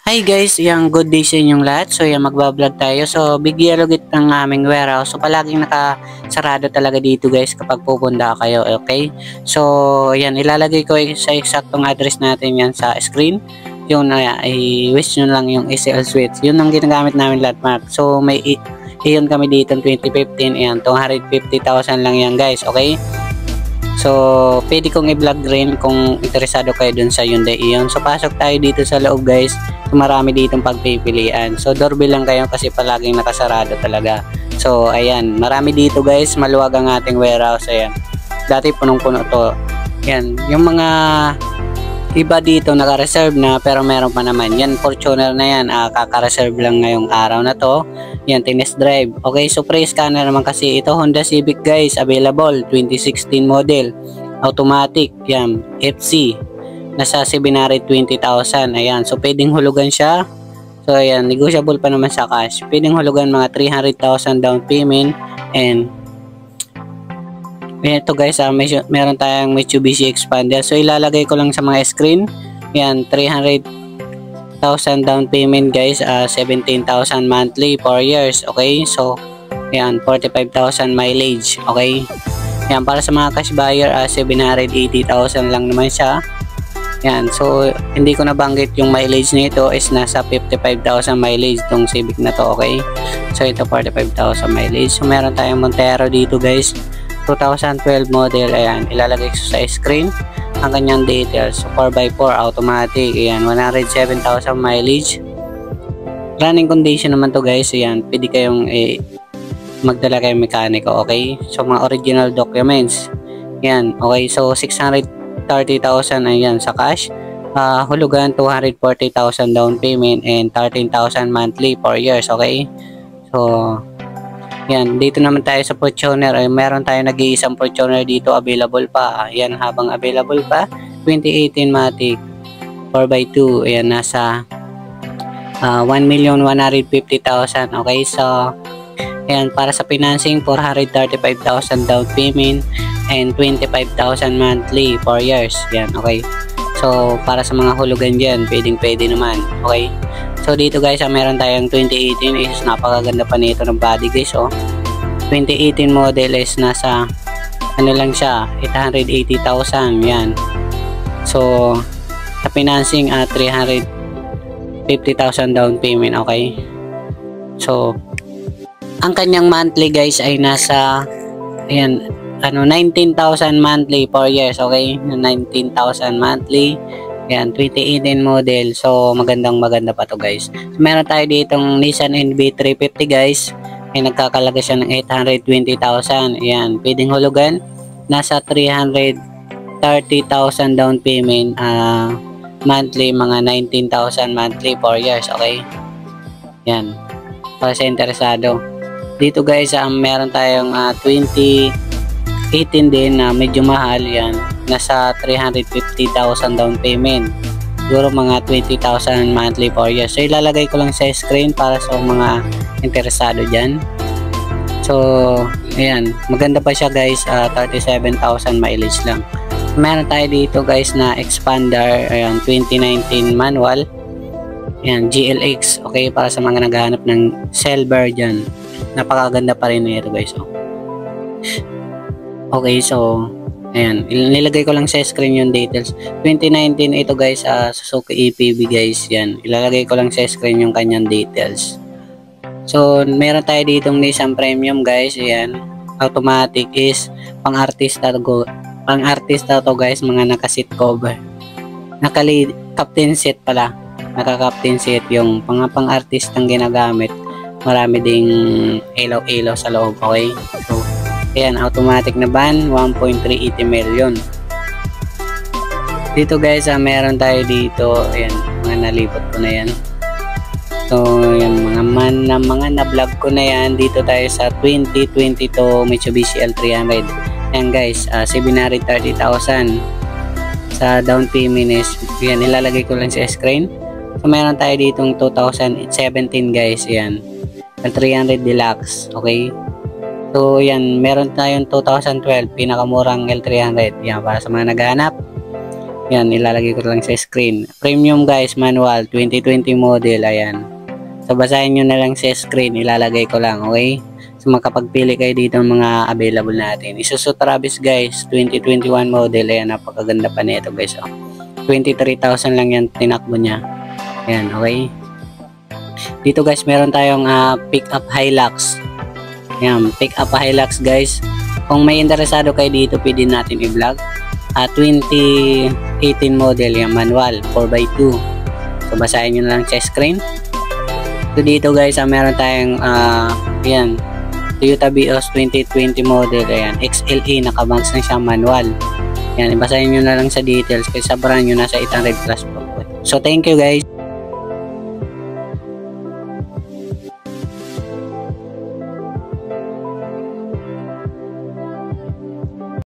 Hi guys, yung good day sa inyong lahat. So yung magbablog tayo. So big yellow gate ng aming warehouse. So palaging nakasarado talaga dito guys kapag pupunta kayo. Okay? So yan, ilalagay ko sa eksaktong address natin yan sa screen. Yung i-wish nyo lang yung SL Suites. Yun ang ginagamit namin lahat, Mark. So may iyon kami dito 2015. Ayan, 250,000 lang yan guys. Okay? So, pwede kong i-vlog rin kung interesado kayo dun sa Hyundai Ion. So, pasok tayo dito sa loob guys. So, marami ditong pagpipilian. So, doorbell lang kayo kasi palaging nakasarado talaga. So, ayan. Marami dito guys. Maluwag ang ating warehouse. Ayan. Dati punong-puno to. Ayan. Yung mga iba dito naka-reserve na pero meron pa naman. Yan, Fortuner na yan. Kaka-reserve lang ngayong araw na to. Yan, Tines Drive. Okay, so pre-scanner naman kasi ito. Honda Civic guys, available. 2016 model. Automatic. Yan, FC. Nasa 720,000. Ayan, so pwedeng hulugan siya. So ayan, negotiable pa naman sa cash. Pwedeng hulugan mga 300,000 down payment. And ito guys, meron tayong Mitsubishi Expander. So ilalagay ko lang sa mga screen. Yan, 300,000 down payment guys, 17,000 monthly, 4 years. Okay, so yan, 45,000 mileage. Okay, yan, para sa mga cash buyer, 780,000 lang naman siya. Yan, so hindi ko nabanggit yung mileage nito is nasa 55,000 mileage tong Civic na to. Okay, so ito 45,000 mileage. So meron tayong Montero dito guys, 2012 model. Ayan, ilalagay ko sa screen ang kanyang details. So 4x4 automatic. Ayan, 107,000 mileage. Running condition naman to guys. Ayan, pwede kayong magdala kayong mekaniko. Okay, so mga original documents. Ayan, okay, so 630,000 ayan sa cash. Hulugan 240,000 down payment and 13,000 monthly 4 years. Okay, so yan, dito naman tayo sa Fortuner. Ay, meron tayo nag-iisang Fortuner dito available pa. Ayan, habang available pa, 2018 Matic 4x2. Ayan, nasa 1,150,000. Okay, so ayan, para sa financing, 435,000 down payment and 25,000 monthly 4 years. Ayan, okay. So, para sa mga hulugan dyan, pwede naman. Okay. So dito guys, meron tayong 2018 is napakaganda pa nito ng body guys. Oh, 2018 model is nasa ano lang siya, 880,000 yan. So sa financing 350,000 down payment. Okay, so ang kanyang monthly guys ay nasa ayan, 19,000 monthly 4 years. Okay, 19,000 monthly. Yan, 2018 model. So, maganda pa to guys. So, meron tayo ditong Nissan NV350 guys. Ay nagkakalaga siya ng 820,000. Yan, pwedeng hulugan. Nasa 330,000 down payment. Monthly, mga 19,000 monthly 4 years. Okay? Yan. Para sa interesado. Dito guys, meron tayong 2018 din na medyo mahal. Yan, nasa 350,000 down payment, siguro mga 20,000 monthly 4 years. So ilalagay ko lang sa screen para sa mga interesado dyan. So ayan, maganda pa siya guys, 37,000 mileage lang. Meron tayo dito guys na Expander. Ayan, 2019 manual. Ayan, GLX. Okay, para sa mga naghahanap ng silver dyan, napakaganda pa rin nito guys. Okay, so ayan, nilagay ko lang sa screen yung details. 2019 ito guys, Suzuki EPV guys. Yan, ilalagay ko lang sa screen yung kanyang details. So meron tayo ditong Nissan Premium guys. Ayan, automatic is pang-artista to guys, mga naka-seat cover. Captain seat pala. Naka-captain seat yung pang-artistang ginagamit. Marami ding ilaw-ilaw sa loob. Okay, so ayan, automatic na van, 1.380 million. Dito guys, meron tayo dito, ayan, mga nalipot ko na yan. So, yung mga na-vlog ko na yan. Dito tayo sa 2022 Mitsubishi L300. Ayan guys, 730,000 sa down payment is, ayan, ilalagay ko lang sa screen. So, meron tayo ditong 2017 guys, ayan, L300 Deluxe. Okay, so yan, meron tayong 2012 pinakamurang L300. Yan, para sa mga naghahanap. Yan, ilalagay ko lang sa screen. Premium guys, manual, 2020 model, ayan. So, basahin nyo na lang sa screen, ilalagay ko lang, okay? So, makapagpili kayo dito ng mga available natin. Isuzu Travis guys, 2021 model, ayan, napakaganda pa nito guys, oh. 23,000 lang yan, tinakbo niya. Ayan, okay? Dito guys, meron tayong pick-up Hilux. Ayan, pick-up Hilux guys. Kung may interesado kayo dito, pwede natin i-vlog. 2018 model yung manual 4x2. So basahin nyo lang sa screen. So dito guys, meron tayong yan, Toyota Vios 2020 model, ayan, XLE, nakabanks na siya, manual. Yan, basahin nyo na lang sa details kasi sa brand nyo nasa 800 plus po. So thank you guys.